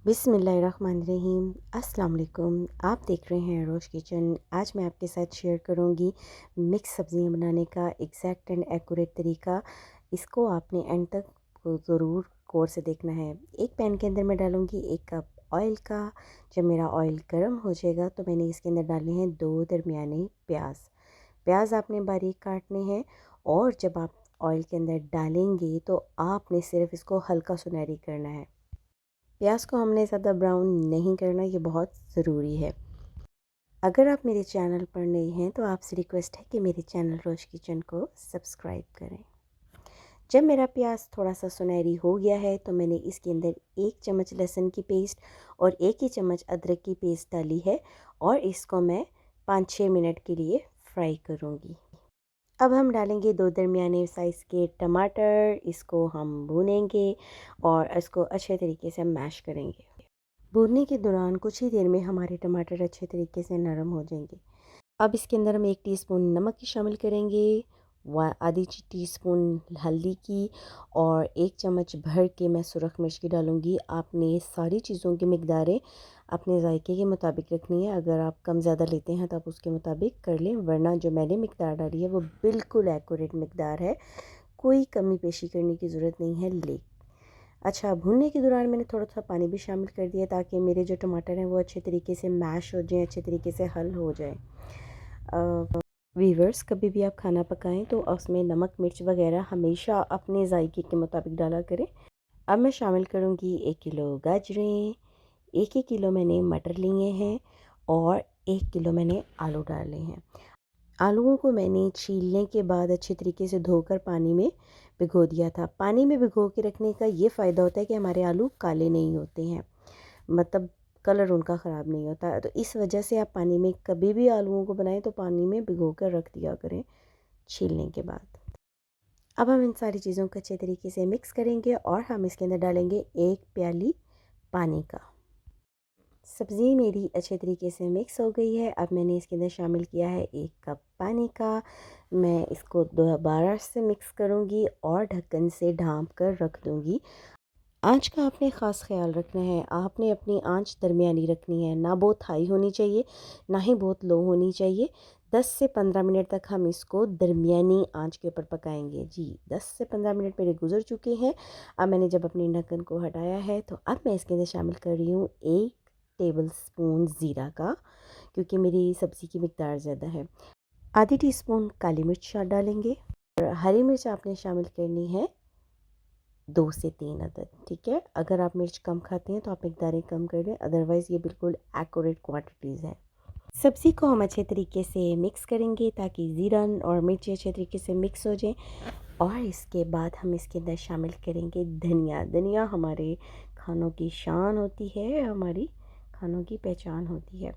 बिस्मिल्लाहिर्रहमानिर्रहीम। अस्सलाम वालेकुम। आप देख रहे हैं रोज़ किचन। आज मैं आपके साथ शेयर करूंगी मिक्स सब्ज़ियां बनाने का एग्जैक्ट एंड एक्यूरेट तरीका। इसको आपने एंड तक ज़रूर गौर से देखना है। एक पैन के अंदर मैं डालूंगी 1 कप ऑयल का। जब मेरा ऑयल गर्म हो जाएगा तो मैंने इसके अंदर डालने हैं 2 दरमियाने प्याज। प्याज आपने बारीक काटने हैं और जब आप ऑयल के अंदर डालेंगे तो आपने सिर्फ इसको हल्का सुनहरी करना है। प्याज को हमने ज़्यादा ब्राउन नहीं करना, ये बहुत ज़रूरी है। अगर आप मेरे चैनल पर नए हैं तो आपसे रिक्वेस्ट है कि मेरे चैनल रोज़ किचन को सब्सक्राइब करें। जब मेरा प्याज थोड़ा सा सुनहरी हो गया है तो मैंने इसके अंदर 1 चम्मच लहसुन की पेस्ट और 1 ही चम्मच अदरक की पेस्ट डाली है और इसको मैं 5-6 मिनट के लिए फ्राई करूँगी। अब हम डालेंगे 2 दरमियाने साइज़ के टमाटर। इसको हम भूनेंगे और इसको अच्छे तरीके से मैश करेंगे। भूनने के दौरान कुछ ही देर में हमारे टमाटर अच्छे तरीके से नरम हो जाएंगे। अब इसके अंदर हम 1 टीस्पून नमक की शामिल करेंगे, आधी टीस्पून हल्दी की और 1 चम्मच भर के मैं सुरख मिर्च की डालूंगी। आपने सारी चीज़ों की मिकदारें अपने जायके के मुताबिक रखनी है। अगर आप कम ज़्यादा लेते हैं तो आप उसके मुताबिक कर लें, वरना जो मैंने मिकदार डाली है वो बिल्कुल एक्यूरेट मिकदार है, कोई कमी पेशी करने की ज़रूरत नहीं है। अच्छा, भूनने के दौरान मैंने थोड़ा-सा पानी भी शामिल कर दिया ताकि मेरे जो टमाटर हैं वो अच्छे तरीके से मैश हो जाएँ, अच्छे तरीके से हल हो जाएँ। वीवर्स, कभी भी आप खाना पकाएं तो उसमें नमक मिर्च वगैरह हमेशा अपने जायके के मुताबिक डाला करें। अब मैं शामिल करूँगी 1 किलो गाजरें, 1 किलो मैंने मटर लिए हैं और 1 किलो मैंने आलू डाले हैं। आलूओं को मैंने छीलने के बाद अच्छे तरीके से धोकर पानी में भिगो दिया था। पानी में भिगो के रखने का ये फ़ायदा होता है कि हमारे आलू काले नहीं होते हैं, मतलब कलर उनका ख़राब नहीं होता। तो इस वजह से आप पानी में कभी भी आलूओं को बनाएं तो पानी में भिगो कर रख दिया करें छीलने के बाद। अब हम इन सारी चीज़ों को अच्छे तरीके से मिक्स करेंगे और हम इसके अंदर डालेंगे 1 प्याली पानी का। सब्ज़ी मेरी अच्छे तरीके से मिक्स हो गई है। अब मैंने इसके अंदर शामिल किया है 1 कप पानी का। मैं इसको दोबारा से मिक्स करूँगी और ढक्कन से ढाँप कर रख दूँगी। आँच का आपने ख़ास ख़्याल रखना है। आपने अपनी आँच दरमियानी रखनी है, ना बहुत हाई होनी चाहिए, ना ही बहुत लो होनी चाहिए। 10 से 15 मिनट तक हम इसको दरमियानी आँच के ऊपर पकाएँगे। जी, 10 से 15 मिनट मेरे गुज़र चुके हैं। अब मैंने जब अपने ढक्कन को हटाया है तो अब मैं इसके अंदर शामिल कर रही हूँ 1 टेबलस्पून ज़ीरा का, क्योंकि मेरी सब्ज़ी की मिकदार ज़्यादा है। आधी टीस्पून काली मिर्च डालेंगे और हरी मिर्च आपने शामिल करनी है 2 से 3 अदद। ठीक है, अगर आप मिर्च कम खाते हैं तो आप मिकदारें कम कर दें, अदरवाइज़ ये बिल्कुल एक्यूरेट क्वांटिटीज़ हैं। सब्ज़ी को हम अच्छे तरीके से मिक्स करेंगे ताकि ज़ीरा और मिर्ची अच्छे तरीके से मिक्स हो जाए और इसके बाद हम इसके अंदर शामिल करेंगे धनिया। धनिया हमारे खानों की शान होती है, हमारी खानों की पहचान होती है।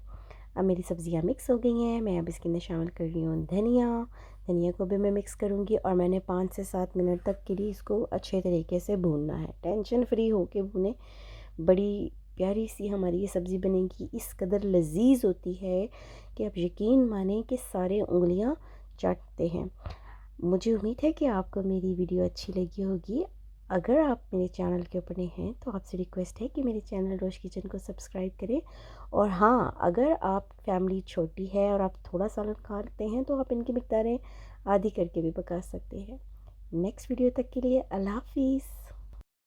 अब मेरी सब्ज़ियाँ मिक्स हो गई हैं, मैं अब इसके अंदर शामिल कर रही हूँ धनिया। धनिया को भी मैं मिक्स करूँगी और मैंने 5 से 7 मिनट तक के लिए इसको अच्छे तरीके से भूनना है। टेंशन फ्री होके भूनें। बड़ी प्यारी सी हमारी ये सब्ज़ी बनेगी, इस कदर लजीज होती है कि आप यकीन मानें कि सारे उंगलियां चाटते हैं। मुझे उम्मीद है कि आपको मेरी वीडियो अच्छी लगी होगी। अगर आप मेरे चैनल के ऊपर नए हैं तो आपसे रिक्वेस्ट है कि मेरे चैनल रोज़ किचन को सब्सक्राइब करें। और हाँ, अगर आप फैमिली छोटी है और आप थोड़ा सालन खाते हैं तो आप इनकी मिकदारें आधी करके भी पका सकते हैं। नेक्स्ट वीडियो तक के लिए अल्लाह हाफिज़।